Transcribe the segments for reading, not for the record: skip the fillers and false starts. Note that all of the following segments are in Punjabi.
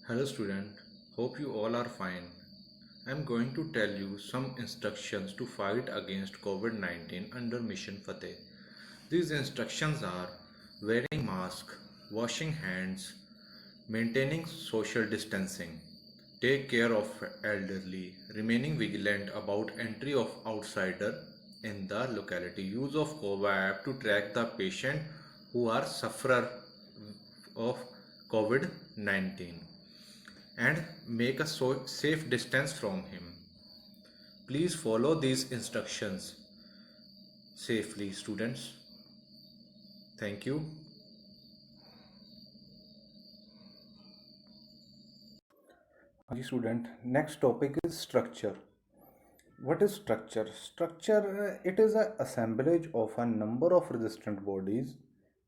Hello student, hope you all are fine. I am going to tell you some instructions to fight against COVID-19 under Mission Fateh. These instructions are wearing mask, washing hands, maintaining social distancing, take care of elderly, remaining vigilant about entry of outsider in the locality, use of COVA app to track the patient who are sufferer of COVID-19 and make a safe distance from him. Please follow these instructions safely, students. Thank you. जी student next topic is structure what is structure it is a assemblage of a number of resistant bodies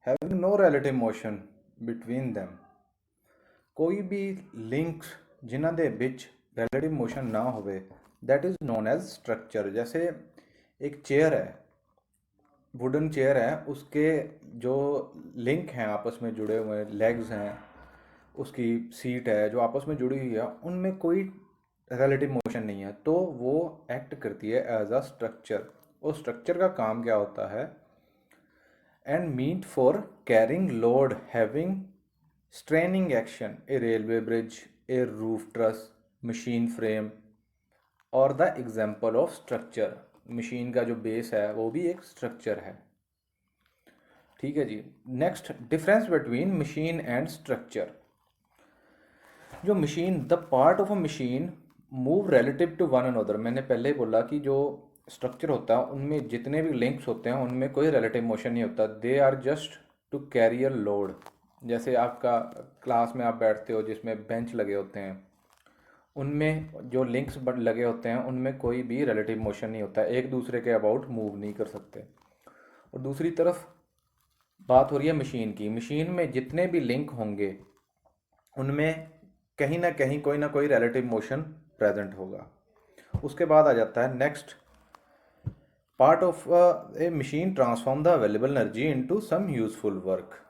having no relative motion between them ਕੋਈ ਵੀ links ਜਿਨ੍ਹਾਂ ਦੇ ਵਿੱਚ relative motion ना होवे that is known as structure जैसे एक चेयर है वुडन चेयर है उसके जो लिंक हैं आपस में जुड़े हुए लेग्स हैं उसकी सीट है जो आपस में जुड़ी हुई है उनमें कोई रिलेटिव मोशन नहीं है तो वो एक्ट करती है एज अ स्ट्रक्चर और स्ट्रक्चर का काम क्या होता है and meant for carrying load having straining action a railway bridge a roof truss machine frame और the example of structure machine का जो बेस है वो भी एक स्ट्रक्चर है ठीक है जी next difference between machine and structure जो machine the part of a machine move relative to one another मैंने पहले ही बोला कि जो स्ट्रक्चर होता है उनमें जितने भी लिंक्स होते हैं उनमें कोई रिलेटिव मोशन नहीं होता they are just to carry a load जैसे आपका क्लास में आप बैठते हो जिसमें बेंच लगे होते हैं उनमें जो लिंक्स लगे होते हैं उनमें कोई भी रिलेटिव मोशन नहीं होता एक दूसरे के अबाउट मूव नहीं कर सकते और दूसरी तरफ बात हो रही है मशीन की मशीन में जितने भी लिंक होंगे उनमें कहीं ना कोई रिलेटिव मोशन प्रेजेंट होगा उसके बाद आ जाता है next part of a machine transform the available energy into some useful work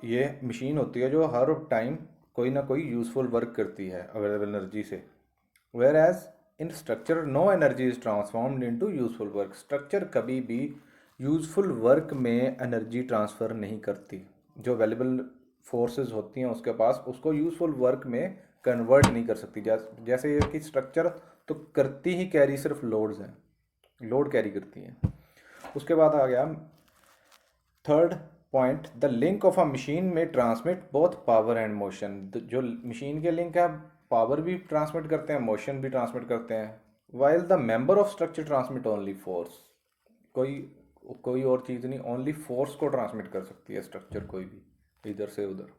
ये मशीन होती है जो हर टाइम कोई ना कोई यूजफुल वर्क करती है अवेलेबल एनर्जी से whereas in structure no energy is transformed into useful work structure कभी भी यूजफुल वर्क में एनर्जी ट्रांसफ़र नहीं करती जो अवेलेबल फोर्सेस होती हैं उसके पास उसको यूजफुल वर्क में कन्वर्ट नहीं कर सकती जैसे ये कि स्ट्रक्चर तो करती ही कैरी सिर्फ लोड्स हैं लोड कैरी करती हैं उसके बाद आ गया third point the link of a machine में transmit both power and motion जो मशीन के लिंक है पावर भी ट्रांसमिट करते हैं मोशन भी ट्रांसमिट करते हैं while the member of structure transmit only force कोई कोई और चीज़ नहीं ओनली फोर्स को ट्रांसमिट कर सकती है स्ट्रक्चर कोई भी इधर से उधर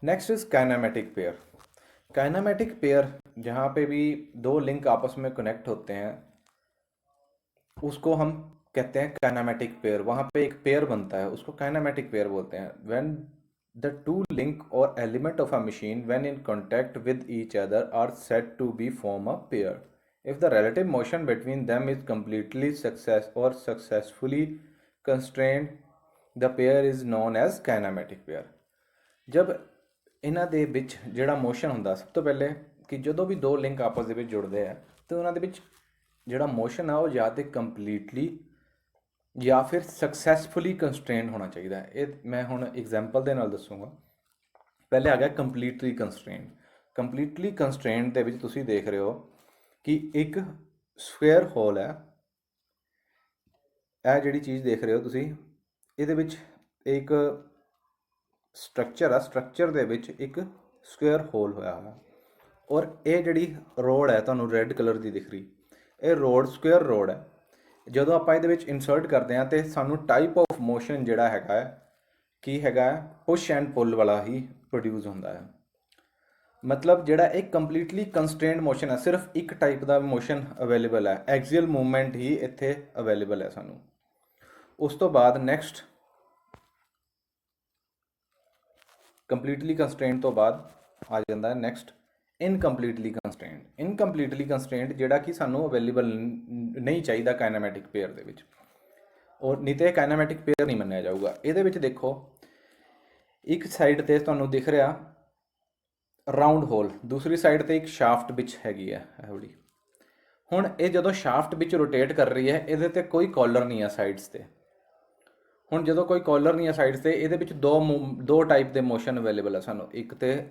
next is kinematic pair kinematic pair जहाँ पे भी दो लिंक आपस में कनेक्ट होते हैं उसको हम कहते हैं काइनेमेटिक पेयर वहाँ पे एक पेयर बनता है उसको काइनेमेटिक पेयर बोलते हैं व्हेन द टू लिंक और element of a machine when in contact with each other are said to be form a pair if the relative motion between them is completely successfully constrained the pair is known as kinematic pair जब ਇਹਨਾਂ ਦੇ ਵਿੱਚ ਜਿਹੜਾ ਮੋਸ਼ਨ ਹੁੰਦਾ ਸਭ ਤੋਂ ਪਹਿਲੇ ਕਿ ਜਦੋਂ ਵੀ ਦੋ ਲਿੰਕ ਆਪਸ ਦੇ ਵਿੱਚ ਜੁੜਦੇ ਆ ਤੇ ਉਹਨਾਂ ਦੇ ਵਿੱਚ ਜਿਹੜਾ ਮੋਸ਼ਨ ਆ ਉਹ ਜਾਂ ਤੇ ਕੰਪਲੀਟਲੀ ਜਾਂ ਫਿਰ ਸਕਸੈਸਫੁਲੀ ਕੰਸਟ੍ਰੇਨਡ ਹੋਣਾ ਚਾਹੀਦਾ ਹੈ ਇਹ ਮੈਂ ਹੁਣ ਐਗਜ਼ਾਮਪਲ ਦੇ ਨਾਲ ਦੱਸੂਗਾ ਪਹਿਲੇ ਆ ਗਿਆ ਕੰਪਲੀਟਲੀ ਕੰਸਟ੍ਰੇਨਡ ਦੇ ਵਿੱਚ ਤੁਸੀਂ ਦੇਖ ਰਹੇ ਹੋ ਕਿ ਇੱਕ ਸਕੁਅਰ ਹੋਲ ਹੈ ਇਹ ਜਿਹੜੀ ਚੀਜ਼ ਦੇਖ ਰਹੇ ਹੋ ਤੁਸੀਂ ਇਹਦੇ ਵਿੱਚ ਇੱਕ ਸਟਰਕਚਰ ਆ ਸਟਰਕਚਰ ਦੇ ਵਿੱਚ ਇੱਕ ਸਕੁਅਰ ਹੋਲ ਹੋਇਆ ਹੋਇਆ ਔਰ ਇਹ ਜਿਹੜੀ ਰੋਡ ਹੈ ਤੁਹਾਨੂੰ ਰੈੱਡ ਕਲਰ ਦੀ ਦਿਖ ਰਹੀ ਇਹ ਰੋਡ ਸਕੁਅਰ ਰੋਡ ਹੈ ਜਦੋਂ ਆਪਾਂ ਇਹਦੇ ਵਿੱਚ ਇਨਸਰਟ ਕਰਦੇ ਹਾਂ ਤੇ ਸਾਨੂੰ ਟਾਈਪ ਆਫ ਮੋਸ਼ਨ ਜਿਹੜਾ ਹੈਗਾ ਕੀ ਹੈਗਾ ਪੁਸ਼ ਐਂਡ ਪੁੱਲ ਵਾਲਾ ਹੀ ਪ੍ਰੋਡਿਊਸ ਹੁੰਦਾ ਹੈ मतलब ਜਿਹੜਾ एक ਕੰਪਲੀਟਲੀ ਕੰਸਟ੍ਰੇਨਡ ਮੋਸ਼ਨ ਹੈ ਸਿਰਫ ਇੱਕ ਟਾਈਪ ਦਾ ਮੋਸ਼ਨ ਅਵੇਲੇਬਲ ਹੈ ਐਕਸੀਅਲ ਮੂਵਮੈਂਟ ਹੀ ਇੱਥੇ ਅਵੇਲੇਬਲ ਹੈ ਸਾਨੂੰ ਉਸ ਤੋਂ ਬਾਅਦ ਨੈਕਸਟ ਕੰਪਲੀਟਲੀ ਕੰਸਟ੍ਰੇਨਡ ਤੋਂ ਬਾਅਦ ਆ ਜਾਂਦਾ ਹੈ ਨੈਕਸਟ ਇਨਕੰਪਲੀਟਲੀ ਕੰਸਟ੍ਰੇਨਡ ਜਿਹੜਾ ਕਿ ਸਾਨੂੰ ਅਵੇਲੇਬਲ ਨਹੀਂ ਚਾਹੀਦਾ ਕਾਈਨੈਮੈਟਿਕ ਪੇਅਰ ਦੇ ਵਿੱਚ ਔਰ ਨਹੀਂ ਤੇ ਕਾਈਨੈਮੈਟਿਕ ਪੇਅਰ ਨਹੀਂ ਮੰਨਿਆ ਜਾਊਗਾ ਇਹਦੇ ਵਿੱਚ ਦੇਖੋ ਇੱਕ ਸਾਈਡ ਤੇ ਤੁਹਾਨੂੰ ਦਿਖ ਰਿਹਾ ਰਾਉਂਡ ਹੋਲ, ਦੂਸਰੀ ਸਾਈਡ ਤੇ ਇੱਕ ਸ਼ਾਫਟ ਵਿੱਚ ਹੈਗੀ ਹੈ ਇਹ ਵਾਲੀ। ਹੁਣ ਇਹ ਜਦੋਂ ਸ਼ਾਫਟ ਵਿੱਚ ਰੋਟੇਟ ਕਰ ਰਹੀ ਹੈ, ਇਹਦੇ ਤੇ ਕੋਈ ਕਾਲਰ ਨਹੀਂ ਹੈ ਸਾਈਡਸ ਤੇ। ਹੁਣ ਜਦੋਂ ਕੋਈ ਕਾਲਰ ਨਹੀਂ ਹੈ ਸਾਈਡਸ ਤੇ, ਇਹਦੇ ਵਿੱਚ ਦੋ ਟਾਈਪ ਦੇ ਮੋਸ਼ਨ ਅਵੇਲੇਬਲ ਹੈ ਸਾਨੂੰ। ਇੱਕ ਤੇ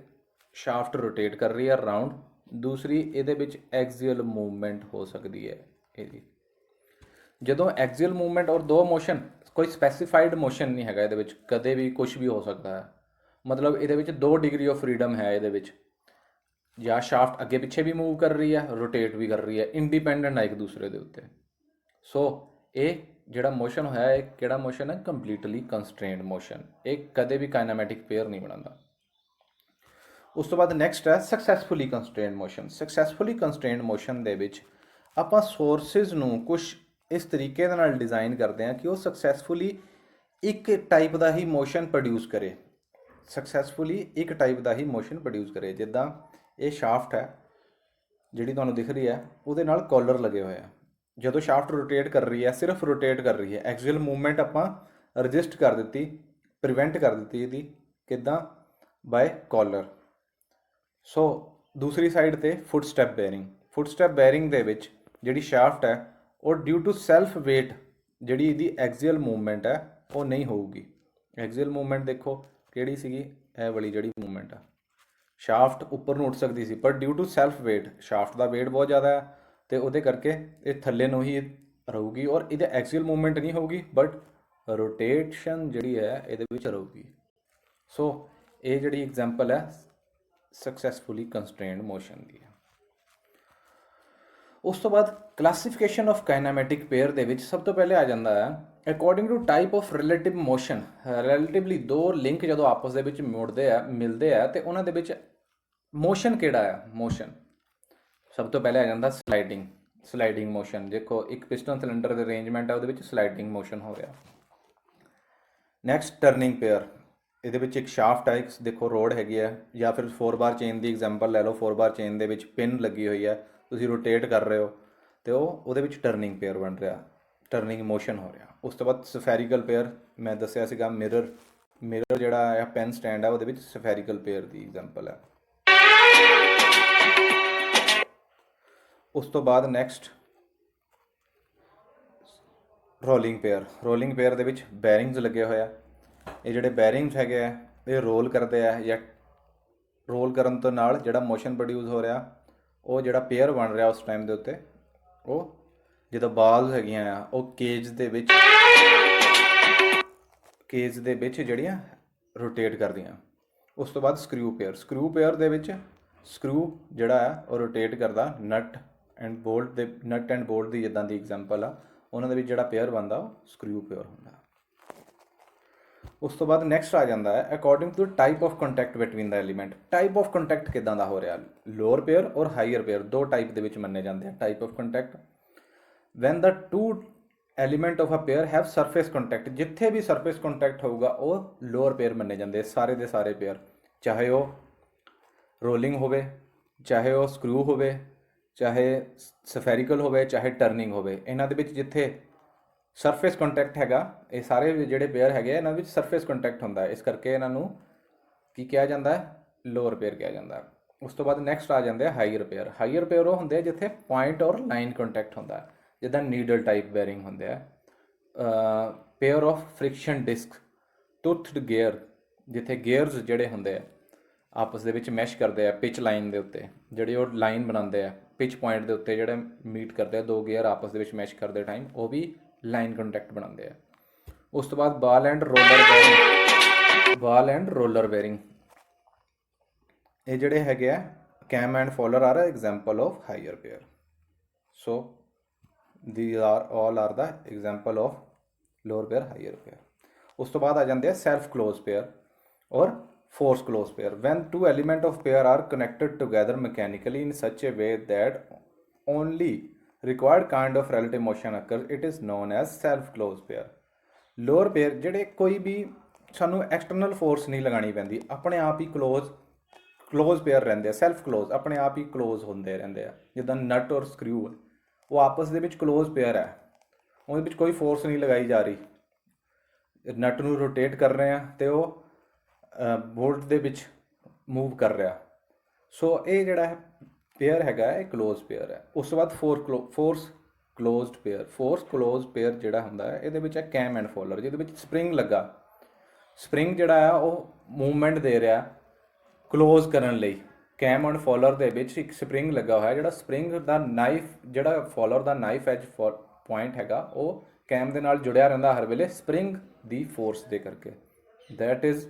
ਸ਼ਾਫਟ ਰੋਟੇਟ ਕਰ ਰਹੀ ਹੈ ਰਾਉਂਡ, ਦੂਸਰੀ ਇਹਦੇ ਵਿੱਚ ਐਕਸੀਅਲ ਮੂਵਮੈਂਟ ਹੋ ਸਕਦੀ ਹੈ ਇਹਦੀ। ਜਦੋਂ ਐਕਸੀਅਲ ਮੂਵਮੈਂਟ ਔਰ ਦੋ ਮੋਸ਼ਨ, ਕੋਈ ਸਪੈਸੀਫਾਈਡ ਮੋਸ਼ਨ ਨਹੀਂ ਹੈਗਾ ਇਹਦੇ ਵਿੱਚ, ਕਦੇ ਵੀ ਕੁਝ ਵੀ ਹੋ ਸਕਦਾ ਹੈ। ਮਤਲਬ ਇਹਦੇ ਵਿੱਚ 2 ਡਿਗਰੀ ਆਫ ਫਰੀडम ਹੈ ਇਹਦੇ ਵਿੱਚ, ਜਾਂ ਸ਼ਾਫਟ ਅੱਗੇ ਪਿੱਛੇ ਵੀ ਮੂਵ ਕਰ ਰਹੀ ਹੈ, ਰੋਟੇਟ ਵੀ ਕਰ ਰਹੀ ਹੈ, ਇੰਡੀਪੈਂਡੈਂਟ ਹੈ ਇੱਕ ਦੂਸਰੇ ਦੇ ਉੱਤੇ। ਸੋ ਇਹ ਜਿਹੜਾ ਮੋਸ਼ਨ ਹੋਇਆ, ਇਹ ਕਿਹੜਾ ਮੋਸ਼ਨ ਹੈ? Completely constrained motion. ਇਹ ਕਦੇ ਵੀ ਕਾਇਨਾਮੈਟਿਕ ਪੇਅਰ ਨਹੀਂ ਬਣਾਉਂਦਾ। ਉਸ ਤੋਂ ਬਾਅਦ ਨੈਕਸਟ ਹੈ ਸਕਸੈਸਫੁਲੀ ਕੰਸਟ੍ਰੇਨਡ ਮੋਸ਼ਨ। ਸਕਸੈਸਫੁਲੀ ਕੰਸਟ੍ਰੇਨਡ ਮੋਸ਼ਨ ਦੇ ਵਿੱਚ ਆਪਾਂ ਸੋਰਸਿਸ ਨੂੰ ਕੁਝ ਇਸ ਤਰੀਕੇ ਦੇ ਨਾਲ ਡਿਜ਼ਾਈਨ ਕਰਦੇ ਹਾਂ ਕਿ ਉਹ ਸਕਸੈਸਫੁਲੀ ਇੱਕ ਟਾਈਪ ਦਾ ਹੀ ਮੋਸ਼ਨ ਪ੍ਰੋਡਿਊਸ ਕਰੇ। ਸਕਸੈਸਫੁਲੀ ਇੱਕ ਟਾਈਪ ਦਾ ਹੀ ਮੋਸ਼ਨ ਪ੍ਰੋਡਿਊਸ ਕਰੇ। ਜਿੱਦਾਂ ਇਹ ਸ਼ਾਫਟ ਹੈ ਜਿਹੜੀ ਤੁਹਾਨੂੰ ਦਿਖ ਰਹੀ ਹੈ, ਉਹਦੇ ਨਾਲ ਕਾਲਰ ਲੱਗੇ ਹੋਏ ਆ। ਜਦੋਂ ਸ਼ਾਫਟ ਰੋਟੇਟ ਕਰ ਰਹੀ ਹੈ, ਸਿਰਫ ਰੋਟੇਟ ਕਰ ਰਹੀ ਹੈ, ਐਕਸੀਅਲ ਮੂਵਮੈਂਟ ਆਪਾਂ ਰਜਿਸਟ ਕਰ ਦਿੱਤੀ, ਪ੍ਰੀਵੈਂਟ ਕਰ ਦਿੱਤੀ ਇਹਦੀ। ਕਿੱਦਾਂ? Bye collar. ਸੋ ਦੂਸਰੀ ਸਾਈਡ ਤੇ ਫੁੱਟ ਸਟੈਪ ਬੈਰਿੰਗ। ਫੁੱਟ ਸਟੈਪ ਬੈਰਿੰਗ ਦੇ ਵਿੱਚ ਜਿਹੜੀ ਸ਼ਾਫਟ ਹੈ, ਉਹ ਡਿਊ ਟੂ ਸੈਲਫ ਵੇਟ, ਜਿਹੜੀ ਇਹਦੀ ਐਕਸੀਅਲ ਮੂਵਮੈਂਟ ਹੈ ਉਹ ਨਹੀਂ ਹੋਊਗੀ। ਐਕਸੀਅਲ ਮੂਵਮੈਂਟ ਦੇਖੋ ਕਿਹੜੀ ਸੀਗੀ, ਇਹ ਵਾਲੀ ਜਿਹੜੀ ਮੂਵਮੈਂਟ ਆ। ਸ਼ਾਫਟ ਉੱਪਰ ਨੂੰ ਉੱਠ ਸਕਦੀ ਸੀ, ਪਰ due to self weight, shaft ਦਾ ਵੇਟ ਬਹੁਤ ਜ਼ਿਆਦਾ ਹੈ ਤੇ ਉਹਦੇ ਕਰਕੇ ਇਹ ਥੱਲੇ ਨੂੰ ਹੀ ਰਹੂਗੀ ਔਰ ਇਹਦੇ ਐਕਸੀਅਲ ਮੂਵਮੈਂਟ ਨਹੀਂ ਹੋਊਗੀ, ਬਟ ਰੋਟੇਸ਼ਨ ਜਿਹੜੀ ਹੈ ਇਹਦੇ ਵਿੱਚ ਰਹੂਗੀ। ਸੋ ਇਹ ਜਿਹੜੀ ਐਗਜ਼ਾਮਪਲ ਹੈ ਸਕਸੈਸਫੁਲੀ ਕੰਸਟ੍ਰੇਨਡ ਮੋਸ਼ਨ ਦੀ ਹੈ। ਉਸ ਤੋਂ ਬਾਅਦ ਕਲਾਸੀਫਿਕੇਸ਼ਨ ਆਫ ਕਾਇਨਾਮੈਟਿਕ ਪੇਅਰ ਦੇ ਵਿੱਚ ਸਭ ਤੋਂ ਪਹਿਲੇ ਆ ਜਾਂਦਾ ਹੈ according to type of relative motion. Relatively ਦੋ ਲਿੰਕ ਜਦੋਂ ਆਪਸ ਦੇ ਵਿੱਚ ਮਿਲਦੇ ਆ ਤੇ ਉਹਨਾਂ ਦੇ ਵਿੱਚ ਮੋਸ਼ਨ ਕਿਹੜਾ ਹੈ? ਮੋਸ਼ਨ ਸਭ ਤੋਂ ਪਹਿਲੇ ਆ ਜਾਂਦਾ ਸਲਾਈਡਿੰਗ ਮੋਸ਼ਨ। ਦੇਖੋ ਇੱਕ ਪਿਸਟਨ ਸਿਲੰਡਰ ਦੇ ਅਰੇਂਜਮੈਂਟ ਹੈ, ਉਹਦੇ ਵਿੱਚ ਸਲਾਈਡਿੰਗ ਮੋਸ਼ਨ ਹੋ ਰਿਹਾ। ਨੈਕਸਟ ਟਰਨਿੰਗ ਪੇਅਰ, ਇਹਦੇ ਵਿੱਚ ਇੱਕ ਸ਼ਾਫਟ ਹੈ, ਇੱਕ ਦੇਖੋ ਰੋਡ ਹੈਗੀ ਹੈ, ਜਾਂ ਫਿਰ 4 ਬਾਰ ਚੇਨ ਦੀ ਐਗਜ਼ਾਮਪਲ ਲੈ ਲਓ। 4 ਬਾਰ ਚੇਨ ਦੇ ਵਿੱਚ ਪਿਨ ਲੱਗੀ ਹੋਈ ਹੈ, ਤੁਸੀਂ ਰੋਟੇਟ ਕਰ ਰਹੇ ਹੋ ਤੇ ਉਹਦੇ ਵਿੱਚ ਟਰਨਿੰਗ ਪੇਅਰ ਬਣ ਰਿਹਾ, ਟਰਨਿੰਗ ਮੋਸ਼ਨ ਹੋ ਰਿਹਾ। ਉਸ ਤੋਂ ਬਾਅਦ ਸਫੈਰੀਕਲ ਪੇਅਰ, ਮੈਂ ਦੱਸਿਆ ਸੀਗਾ ਮਿਰਰ ਜਿਹੜਾ ਹੈ ਪੈਨ ਸਟੈਂਡ ਹੈ, ਉਹਦੇ ਵਿੱਚ ਸਫੈਰੀਕਲ ਪੇਅਰ ਦੀ ਐਗਜ਼ਾਮਪਲ ਹੈ। ਉਸ ਤੋਂ ਬਾਅਦ ਨੈਕਸਟ ਰੋਲਿੰਗ ਪੇਅਰ ਦੇ ਵਿੱਚ ਬੈਰਿੰਗਸ ਲੱਗੇ ਹੋਏ ਆ। ਇਹ ਜਿਹੜੇ ਬੈਰਿੰਗਸ ਹੈਗੇ ਆ ਇਹ ਰੋਲ ਕਰਦੇ ਆ, ਜਾਂ ਰੋਲ ਕਰਨ ਤੋਂ ਨਾਲ ਜਿਹੜਾ ਮੋਸ਼ਨ ਪ੍ਰੋਡਿਊਸ ਹੋ ਰਿਹਾ, ਉਹ ਜਿਹੜਾ ਪੇਅਰ ਬਣ ਰਿਹਾ ਉਸ ਟਾਈਮ ਦੇ ਉੱਤੇ, ਉਹ ਜਦੋਂ ਬਾਲਸ ਹੈਗੀਆਂ ਆ ਉਹ ਕੇਜ ਦੇ ਵਿੱਚ ਜਿਹੜੀਆਂ ਰੋਟੇਟ ਕਰਦੀਆਂ। ਉਸ ਤੋਂ ਬਾਅਦ ਸਕਰੂ ਪੇਅਰ ਦੇ ਵਿੱਚ ਸਕਰੂ ਜਿਹੜਾ ਹੈ ਉਹ ਰੋਟੇਟ ਕਰਦਾ ਨਟ ਐਂਡ ਬੋਲਟ ਦੀ ਜਿੱਦਾਂ ਦੀ ਐਗਜ਼ਾਮਪਲ ਆ, ਉਹਨਾਂ ਦੇ ਵਿੱਚ ਜਿਹੜਾ ਪੇਅਰ ਬਣਦਾ ਉਹ ਸਕਰੂ ਪੇਅਰ ਹੁੰਦਾ। ਉਸ ਤੋਂ ਬਾਅਦ ਨੈਕਸਟ ਆ ਜਾਂਦਾ ਹੈ according to type of contact between the element. Type of contact ਕਿੱਦਾਂ ਦਾ ਹੋ ਰਿਹਾ? ਲੋਅਰ ਪੇਅਰ ਔਰ ਹਾਈਅਰ ਪੇਅਰ, ਦੋ ਟਾਈਪ ਦੇ ਵਿੱਚ ਮੰਨੇ ਜਾਂਦੇ ਆ type of contact. When the two element of a pair have surface contact, ਜਿੱਥੇ ਵੀ ਸਰਫੇਸ ਕੰਟੈਕਟ ਹੋਊਗਾ ਉਹ ਲੋਅਰ ਪੇਅਰ ਮੰਨੇ ਜਾਂਦੇ। ਸਾਰੇ ਦੇ ਸਾਰੇ ਪੇਅਰ, ਚਾਹੇ ਉਹ ਰੋਲਿੰਗ ਹੋਵੇ, ਚਾਹੇ ਉਹ ਸਕਰੂ ਹੋਵੇ, ਚਾਹੇ ਸਫੈਰੀਕਲ ਹੋਵੇ, ਚਾਹੇ ਟਰਨਿੰਗ ਹੋਵੇ, ਇਹਨਾਂ ਦੇ ਵਿੱਚ ਜਿੱਥੇ ਸਰਫੇਸ ਕੰਟੈਕਟ ਹੈਗਾ, ਇਹ ਸਾਰੇ ਜਿਹੜੇ ਪੇਅਰ ਹੈਗੇ ਇਹਨਾਂ ਵਿੱਚ ਸਰਫੇਸ ਕੰਟੈਕਟ ਹੁੰਦਾ ਹੈ, ਇਸ ਕਰਕੇ ਇਹਨਾਂ ਨੂੰ ਕੀ ਕਿਹਾ ਜਾਂਦਾ ਹੈ? ਲੋਅਰ ਪੇਅਰ ਕਿਹਾ ਜਾਂਦਾ ਹੈ। ਉਸ ਤੋਂ ਬਾਅਦ ਨੈਕਸਟ ਆ ਜਾਂਦੇ ਆ ਹਾਈਅਰ ਪੇਅਰ ਉਹ ਹੁੰਦੇ ਆ ਜਿੱਥੇ ਪੁਆਇੰਟ ਔਰ ਲਾਈਨ ਕੰਟੈਕਟ ਹੁੰਦਾ ਹੈ, ਜਿੱਦਾਂ ਨੀਡਲ ਟਾਈਪ ਬੈਰਿੰਗ ਹੁੰਦੇ ਆ। Pair of friction disc, toothed gear, ਜਿੱਥੇ ਗੇਅਰਸ ਜਿਹੜੇ ਹੁੰਦੇ ਆ ਆਪਸ ਦੇ ਵਿੱਚ ਮੈਸ਼ ਕਰਦੇ ਆ ਪਿਚ ਲਾਈਨ ਦੇ ਉੱਤੇ, ਜਿਹੜੀ ਉਹ ਲਾਈਨ ਬਣਾਉਂਦੇ ਆ ਪਿਚ ਪੁਆਇੰਟ ਦੇ ਉੱਤੇ, ਜਿਹੜੇ ਮੀਟ ਕਰਦੇ ਆ ਦੋ ਗੇਅਰ ਆਪਸ ਦੇ ਵਿੱਚ ਮੈਸ਼ ਕਰਦੇ ਟਾਈਮ, ਉਹ ਵੀ ਲਾਈਨ ਕੰਟੈਕਟ ਬਣਾਉਂਦੇ ਆ। ਉਸ ਤੋਂ ਬਾਅਦ ਬਾਲ ਐਂਡ ਰੋਲਰ ਬੈਰਿੰਗ, ਇਹ ਜਿਹੜੇ ਹੈਗੇ ਆ cam and follower are example of higher pair. So these all are the example of lower pair higher pair। ਉਸ ਤੋਂ ਬਾਅਦ ਆ ਜਾਂਦੇ ਆ ਸੈਲਫ ਕਲੋਜ਼ ਪੇਅਰ ਔਰ force close pair। when two element of pair are connected together mechanically in such a way that only required kind of relative motion occurs, it is known as self close pair। lower pair ਜਿਹੜੇ ਕੋਈ ਵੀ ਸਾਨੂੰ ਐਕਸਟਰਨਲ ਫੋਰਸ ਨਹੀਂ ਲਗਾਉਣੀ ਪੈਂਦੀ, ਆਪਣੇ ਆਪ ਹੀ ਕਲੋਜ਼ ਪੇਅਰ ਰਹਿੰਦੇ ਆ। ਸੈਲਫ ਕਲੋਜ਼ ਆਪਣੇ ਆਪ ਹੀ ਕਲੋਜ਼ ਹੁੰਦੇ ਰਹਿੰਦੇ ਆ, ਜਿੱਦਾਂ ਨਟ ਔਰ ਸਕਰੂ ਹੈ, ਉਹ ਆਪਸ ਦੇ ਵਿੱਚ ਕਲੋਜ਼ ਪੇਅਰ ਹੈ, ਉਹਦੇ ਵਿੱਚ ਕੋਈ ਫੋਰਸ ਨਹੀਂ ਲਗਾਈ ਜਾ ਰਹੀ। ਨਟ ਨੂੰ ਰੋਟੇਟ ਕਰ ਰਹੇ ਆ ਤੇ ਉਹ ਬੋਲਟ ਦੇ ਵਿੱਚ ਮੂਵ ਕਰ ਰਿਹਾ। ਸੋ ਇਹ ਜਿਹੜਾ ਹੈ ਪੇਅਰ ਹੈਗਾ ਇਹ ਕਲੋਜ਼ ਪੇਅਰ ਹੈ। ਉਸ ਤੋਂ ਬਾਅਦ force closed pair. Force close pair ਜਿਹੜਾ ਹੁੰਦਾ ਹੈ ਇਹਦੇ ਵਿੱਚ ਹੈ ਕੈਮ ਐਂਡ ਫੋਲਰ, ਜਿਹਦੇ ਵਿੱਚ ਸਪਰਿੰਗ ਲੱਗਾ। ਸਪਰਿੰਗ ਜਿਹੜਾ ਆ ਉਹ ਮੂਵਮੈਂਟ ਦੇ ਰਿਹਾ ਕਲੋਜ਼ ਕਰਨ ਲਈ। ਕੈਮ ਐਂਡ ਫੋਲਰ ਦੇ ਵਿੱਚ ਇੱਕ ਸਪਰਿੰਗ ਲੱਗਾ ਹੋਇਆ, ਜਿਹੜਾ ਸਪਰਿੰਗ ਦਾ ਨਾਈਫ, ਜਿਹੜਾ ਫੋਲਰ ਦਾ ਨਾਈਫ ਐਜ ਪੁਆਇੰਟ ਹੈਗਾ ਉਹ ਕੈਮ ਦੇ ਨਾਲ ਜੁੜਿਆ ਰਹਿੰਦਾ ਹਰ ਵੇਲੇ ਸਪਰਿੰਗ ਦੀ ਫੋਰਸ ਦੇ ਕਰਕੇ। That is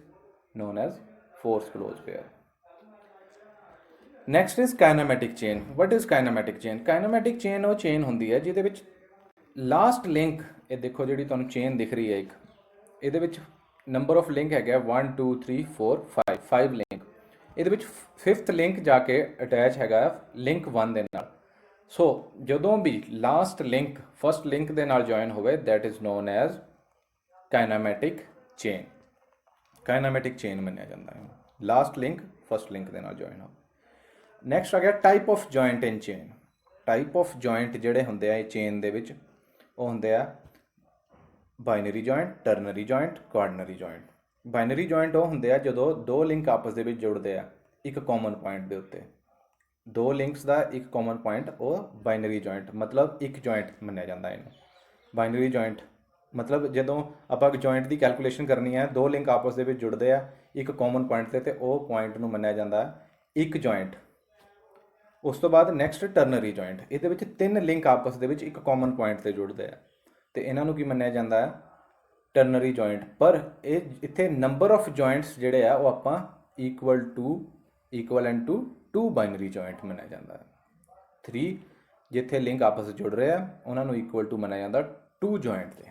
known as force close pair. Next is kinematic chain. What is kinematic chain? Kinematic chain ਉਹ ਚੇਨ ਹੁੰਦੀ ਹੈ ਜਿਹਦੇ ਵਿੱਚ ਲਾਸਟ ਲਿੰਕ, ਇਹ ਦੇਖੋ ਜਿਹੜੀ ਤੁਹਾਨੂੰ ਚੇਨ ਦਿਖ ਰਹੀ ਹੈ ਇੱਕ, ਇਹਦੇ ਵਿੱਚ ਨੰਬਰ ਆਫ ਲਿੰਕ ਹੈਗਾ 1 2 3 4 5 ਲਿੰਕ। ਇਹਦੇ ਵਿੱਚ 5th ਲਿੰਕ ਜਾ ਕੇ ਅਟੈਚ ਹੈਗਾ ਲਿੰਕ 1 ਦੇ ਨਾਲ। ਸੋ ਜਦੋਂ ਵੀ ਲਾਸਟ ਲਿੰਕ ਫਸਟ ਲਿੰਕ ਦੇ ਨਾਲ ਜੁਆਇਨ ਹੋਵੇ that is known as kinematic chain. Kinematic chain ਮੰਨਿਆ ਜਾਂਦਾ ਹੈ ਲਾਸਟ ਲਿੰਕ ਫਸਟ ਲਿੰਕ ਦੇ ਨਾਲ ਜੁਆਇਨ ਹੋ। ਨੈਕਸਟ ਆ ਗਿਆ type of joint in chain. Type of joint ਜਿਹੜੇ ਹੁੰਦੇ ਆ ਇਹ ਚੇਨ ਦੇ ਵਿੱਚ ਉਹ ਹੁੰਦੇ ਆ binary joint, ternary joint, quaternary joint. Binary joint ਉਹ ਹੁੰਦੇ ਆ ਜਦੋਂ ਦੋ ਲਿੰਕ ਆਪਸ ਦੇ ਵਿੱਚ ਜੁੜਦੇ ਆ ਇੱਕ ਕਾਮਨ ਪੁਆਇੰਟ ਦੇ ਉੱਤੇ। ਦੋ ਲਿੰਕਸ ਦਾ ਇੱਕ ਕਾਮਨ ਪੁਆਇੰਟ, ਉਹ ਬਾਈਨਰੀ ਜੁਆਇੰਟ ਮਤਲਬ ਇੱਕ ਜੁਆਇੰਟ ਮੰਨਿਆ ਜਾਂਦਾ ਇਹਨੂੰ। ਬਾਈਨਰੀ ਜੁਆਇੰਟ ਮਤਲਬ ਜਦੋਂ ਆਪਾਂ ਜੁਆਇੰਟ ਦੀ ਕੈਲਕੂਲੇਸ਼ਨ ਕਰਨੀ ਹੈ, ਦੋ ਲਿੰਕ ਆਪਸ ਦੇ ਵਿੱਚ ਜੁੜਦੇ ਆ ਇੱਕ ਕਾਮਨ ਪੁਆਇੰਟ ਤੇ ਉਹ ਪੁਆਇੰਟ ਨੂੰ ਮੰਨਿਆ ਜਾਂਦਾ ਇੱਕ ਜੁਆਇੰਟ। ਉਸ ਤੋਂ ਬਾਅਦ ਨੈਕਸਟ ਟਰਨਰੀ ਜੁਆਇੰਟ। ਇਹਦੇ ਵਿੱਚ ਤਿੰਨ ਲਿੰਕ ਆਪਸ ਦੇ ਵਿੱਚ ਇੱਕ ਕਾਮਨ ਪੁਆਇੰਟ ਤੇ ਜੁੜਦੇ ਆ ਤੇ ਇਹਨਾਂ ਨੂੰ ਕੀ ਮੰਨਿਆ ਜਾਂਦਾ ਹੈ? ਟਰਨਰੀ ਜੁਆਇੰਟ। ਪਰ ਇਹ ਇੱਥੇ ਨੰਬਰ ਆਫ ਜੁਆਇੰਟਸ ਜਿਹੜੇ ਆ ਉਹ ਆਪਾਂ ਇਕੁਅਲੈਂਟ ਟੂ 2 ਬਾਈਨਰੀ ਜੁਆਇੰਟ ਮੰਨਿਆ ਜਾਂਦਾ ਹੈ। 3 ਜਿੱਥੇ ਲਿੰਕ ਆਪਸ ਵਿੱਚ ਜੁੜ ਰਹੇ ਆ ਉਹਨਾਂ ਨੂੰ ਇਕੁਅਲ ਟੂ ਮੰਨਿਆ ਜਾਂਦਾ 2 ਜੁਆਇੰਟ ਤੇ।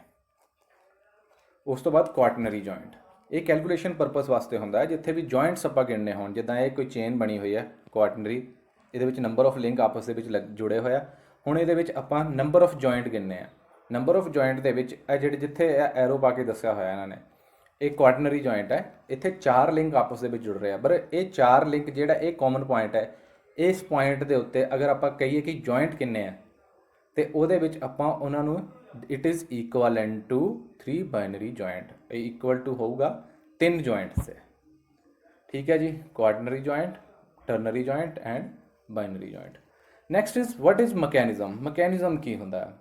ਉਸ ਤੋਂ ਬਾਅਦ ਕੁਆਟਰਨਰੀ ਜੁਆਇੰਟ। ਇਹ ਕੈਲਕੂਲੇਸ਼ਨ ਪਰਪਸ ਵਾਸਤੇ ਹੁੰਦਾ ਹੈ ਜਿੱਥੇ ਵੀ ਜੁਆਇੰਟਸ ਆਪਾਂ ਗਿਣਨੇ ਹੋਣ। ਜਿੱਦਾਂ ਇਹ ਕੋਈ ਚੇਨ ਬਣੀ ਹੋਈ ਹੈ ਕੁਆਟਰਨਰੀ, ਇਹਦੇ ਵਿੱਚ ਨੰਬਰ ਆਫ ਲਿੰਕ ਆਪਸ ਦੇ ਵਿੱਚ ਜੁੜੇ ਹੋਇਆ। ਹੁਣ ਇਹਦੇ ਵਿੱਚ ਆਪਾਂ ਨੰਬਰ ਆਫ ਜੁਆਇੰਟ ਗਿਣਨੇ ਆ। ਨੰਬਰ ਆਫ ਜੁਆਇੰਟ ਦੇ ਵਿੱਚ ਇਹ ਜਿਹੜੇ ਜਿੱਥੇ ਐਰੋ ਪਾ ਕੇ ਦੱਸਿਆ ਹੋਇਆ ਇਹਨਾਂ ਨੇ, ਇਹ ਕੁਆਟਰਨਰੀ ਜੁਆਇੰਟ ਹੈ। ਇੱਥੇ 4 ਲਿੰਕ ਆਪਸ ਦੇ ਵਿੱਚ ਜੁੜ ਰਹੇ ਆ, ਪਰ ਇਹ 4 ਲਿੰਕ ਜਿਹੜਾ ਇਹ ਕਾਮਨ ਪੁਆਇੰਟ ਹੈ, ਇਸ ਪੁਆਇੰਟ ਦੇ ਉੱਤੇ ਅਗਰ ਆਪਾਂ ਕਹੀਏ ਕਿ ਜੁਆਇੰਟ ਕਿੰਨੇ ਆ ਤੇ ਉਹਦੇ ਵਿੱਚ ਆਪਾਂ ਉਹਨਾਂ ਨੂੰ it is equivalent to 3 binary joint. ਇਹ ਇਕੁਅਲ ਟੂ ਹੋਊਗਾ 3 ਜੁਆਇੰਟਸ ਹੈ। ਠੀਕ ਹੈ ਜੀ, quaternary joint, ternary joint and binary joint. Next is what is mechanism. Mechanism ਕੀ ਹੁੰਦਾ ਹੈ?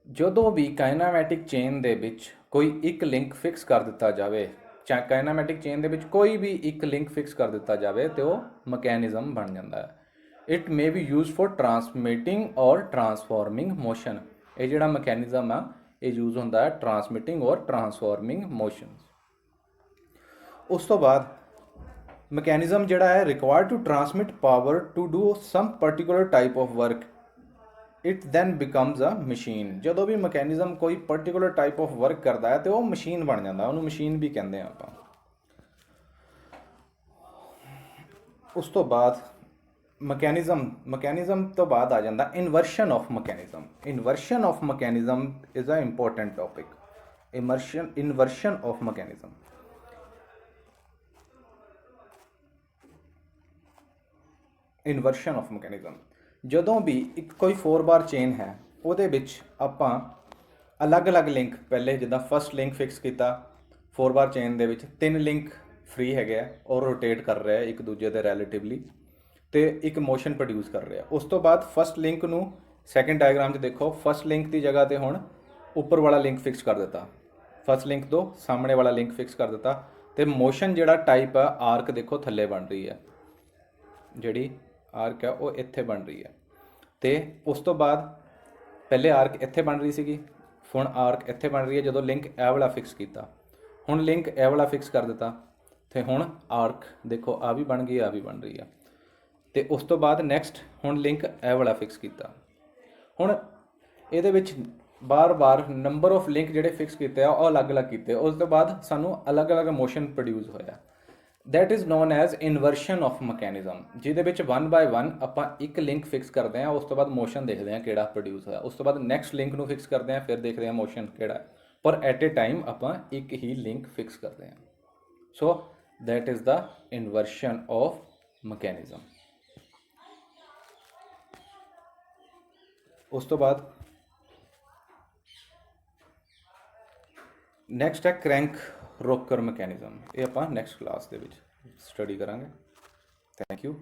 ਜਦੋਂ ਵੀ ਕਾਇਨਾਮੈਟਿਕ ਚੇਨ ਦੇ ਵਿੱਚ ਕੋਈ ਇੱਕ ਲਿੰਕ ਫਿਕਸ ਕਰ ਦਿੱਤਾ ਜਾਵੇ, ਚਾਹੇ ਕਾਇਨਾਮੈਟਿਕ ਚੇਨ ਦੇ ਵਿੱਚ ਕੋਈ ਵੀ ਇੱਕ ਲਿੰਕ ਫਿਕਸ ਕਰ ਦਿੱਤਾ ਜਾਵੇ ਤੇ ਉਹ ਮਕੈਨਿਜ਼ਮ ਬਣ ਜਾਂਦਾ ਹੈ। It may be use for transmitting or transforming motion. ਇਹ ਜਿਹੜਾ ਮਕੈਨਿਜ਼ਮ ਆ ਇਹ ਯੂਜ਼ ਹੁੰਦਾ ਹੈ ਟਰਾਂਸਮਿਟਿੰਗ ਔਰ ਟਰਾਂਸਫਾਰਮਿੰਗ ਮੋਸ਼ਨਸ। ਉਸ ਤੋਂ ਬਾਅਦ ਮਕੈਨਿਜ਼ਮ ਜਿਹੜਾ ਹੈ required to transmit power to do some particular type of work, it then becomes a machine. ਜਦੋਂ ਵੀ ਮਕੈਨਿਜ਼ਮ ਕੋਈ ਪਰਟੀਕੂਲਰ ਟਾਈਪ ਆਫ ਵਰਕ ਕਰਦਾ ਹੈ ਤੇ ਉਹ ਮਸ਼ੀਨ ਬਣ ਜਾਂਦਾ, ਉਹਨੂੰ ਮਸ਼ੀਨ ਵੀ ਕਹਿੰਦੇ ਆ ਆਪਾਂ। ਉਸ ਤੋਂ ਬਾਅਦ ਮਕੈਨਿਜ਼ਮ ਤੋਂ ਬਾਅਦ ਆ ਜਾਂਦਾ inversion of mechanism. Inversion of mechanism is a important topic. Inversion of mechanism. Inversion of mechanism ਜਦੋਂ ਵੀ ਇੱਕ ਕੋਈ 4 ਬਾਰ ਚੇਨ ਹੈ ਉਹਦੇ ਵਿੱਚ ਆਪਾਂ ਅਲੱਗ-ਅਲੱਗ ਲਿੰਕ, ਪਹਿਲੇ ਜਿੱਦਾਂ ਫਸਟ ਲਿੰਕ ਫਿਕਸ ਕੀਤਾ 4 ਬਾਰ ਚੇਨ ਦੇ ਵਿੱਚ 3 ਲਿੰਕ ਫ੍ਰੀ ਹੈਗੇ ਆ ਔਰ ਰੋਟੇਟ ਕਰ ਰਿਹਾ ਇੱਕ ਦੂਜੇ ਦੇ ਰਿਲੇਟਿਵਲੀ ਤੇ ਇੱਕ ਮੋਸ਼ਨ ਪ੍ਰੋਡਿਊਸ ਕਰ ਰਿਹਾ। ਉਸ ਤੋਂ ਬਾਅਦ ਫਸਟ ਲਿੰਕ ਨੂੰ ਸੈਕੰਡ ਡਾਇਗਰਾਮ 'ਚ ਦੇਖੋ, ਫਸਟ ਲਿੰਕ ਦੀ ਜਗ੍ਹਾ ਤੇ ਹੁਣ ਉੱਪਰ ਵਾਲਾ ਲਿੰਕ ਫਿਕਸ ਕਰ ਦਿੱਤਾ, ਫਸਟ ਲਿੰਕ ਤੋਂ ਸਾਹਮਣੇ ਵਾਲਾ ਲਿੰਕ ਫਿਕਸ ਕਰ ਦਿੱਤਾ ਤੇ ਮੋਸ਼ਨ ਜਿਹੜਾ ਟਾਈਪ ਆ ਆਰਕ ਦੇਖੋ ਥੱਲੇ ਬਣ ਰਹੀ ਹੈ, ਜਿਹੜੀ ਆਰਕ ਹੈ ਉਹ ਇੱਥੇ ਬਣ ਰਹੀ ਹੈ। ਤੇ ਉਸ ਤੋਂ ਬਾਅਦ ਪਹਿਲੇ ਆਰਕ ਇੱਥੇ ਬਣ ਰਹੀ ਸੀਗੀ, ਹੁਣ ਆਰਕ ਇੱਥੇ ਬਣ ਰਹੀ ਹੈ ਜਦੋਂ ਲਿੰਕ ਇਹ ਵਾਲਾ ਫਿਕਸ ਕੀਤਾ। ਹੁਣ ਲਿੰਕ ਇਹ ਵਾਲਾ ਫਿਕਸ ਕਰ ਦਿੱਤਾ ਤੇ ਹੁਣ ਆਰਕ ਦੇਖੋ ਆ ਵੀ ਬਣ ਗਈ, ਆ ਵੀ ਬਣ ਰਹੀ ਆ। ਤੇ ਉਸ ਤੋਂ ਬਾਅਦ ਨੈਕਸਟ ਹੁਣ ਲਿੰਕ ਇਹ ਵਾਲਾ ਫਿਕਸ ਕੀਤਾ। ਹੁਣ ਇਹਦੇ ਵਿੱਚ ਬਾਰ-ਬਾਰ ਨੰਬਰ ਆਫ ਲਿੰਕ ਜਿਹੜੇ ਫਿਕਸ ਕੀਤੇ ਆ ਉਹ ਅਲੱਗ-ਅਲੱਗ ਕੀਤੇ, ਉਸ ਤੋਂ ਬਾਅਦ ਸਾਨੂੰ ਅਲੱਗ-ਅਲੱਗ ਮੋਸ਼ਨ ਪ੍ਰੋਡਿਊਸ ਹੋਇਆ। That is known as inversion of mechanism, ਜਿਹਦੇ ਵਿੱਚ 1 ਬਾਏ 1 ਆਪਾਂ ਇੱਕ ਲਿੰਕ ਫਿਕਸ ਕਰਦੇ ਹਾਂ, ਉਸ ਤੋਂ ਬਾਅਦ ਮੋਸ਼ਨ ਦੇਖਦੇ ਹਾਂ ਕਿਹੜਾ ਪ੍ਰੋਡਿਊਸ ਹੋਇਆ, ਉਸ ਤੋਂ ਬਾਅਦ ਨੈਕਸਟ ਲਿੰਕ ਨੂੰ ਫਿਕਸ ਕਰਦੇ ਹਾਂ, ਫਿਰ ਦੇਖਦੇ ਹਾਂ ਮੋਸ਼ਨ ਕਿਹੜਾ, ਪਰ ਐਟ ਏ ਟਾਈਮ ਆਪਾਂ ਇੱਕ ਹੀ ਲਿੰਕ ਫਿਕਸ ਕਰਦੇ ਹਾਂ। So that is the inversion of mechanism. ਉਸ ਤੋਂ ਬਾਅਦ ਨੈਕਸਟ ਹੈ ਰੋਕਰ ਮੈਕੈਨਿਜ਼ਮ, ਇਹ ਆਪਾਂ ਨੈਕਸਟ ਕਲਾਸ ਦੇ ਵਿੱਚ ਸਟੱਡੀ ਕਰਾਂਗੇ। Thank you.